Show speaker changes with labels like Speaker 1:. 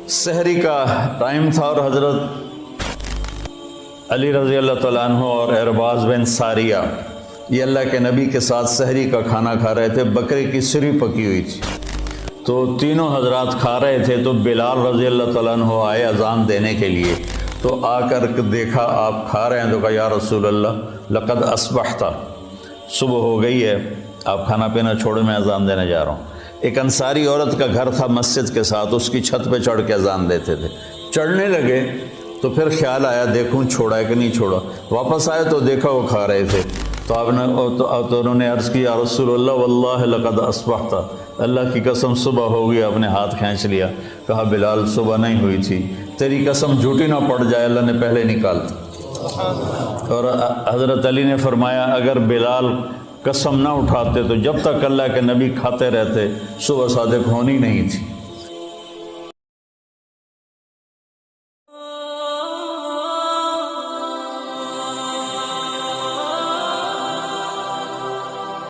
Speaker 1: سحری کا ٹائم تھا اور حضرت علی رضی اللہ تعالیٰ عنہ اور ارباز بن ساریہ یہ اللہ کے نبی کے ساتھ سحری کا کھانا کھا رہے تھے، بکرے کی سری پکی ہوئی تھی، تو تینوں حضرات کھا رہے تھے، تو بلال رضی اللہ تعالیٰ عنہ آئے اذان دینے کے لیے، تو آ کر دیکھا آپ کھا رہے ہیں، تو کہا یا رسول اللہ لقد اصبحت، صبح ہو گئی ہے، آپ کھانا پینا چھوڑے، میں اذان دینے جا رہا ہوں۔ ایک انصاری عورت کا گھر تھا مسجد کے ساتھ، اس کی چھت پہ چڑھ کے اذان دیتے تھے، چڑھنے لگے تو پھر خیال آیا دیکھوں چھوڑا ہے کہ نہیں چھوڑا، واپس آئے تو دیکھا وہ کھا رہے تھے، تو آپ نے تو انہوں نے عرض کی یا رسول اللہ واللہ لقد اصبحت، اللہ کی قسم صبح ہو گئی، آپ نے ہاتھ کھینچ لیا، کہا بلال صبح نہیں ہوئی تھی، تیری قسم جھوٹی نہ پڑ جائے، اللہ نے پہلے نکال دی۔ اور حضرت علی نے فرمایا اگر بلال قسم نہ اٹھاتے تو جب تک اللہ کے نبی کھاتے رہتے صبح صادق ہونی نہیں تھی۔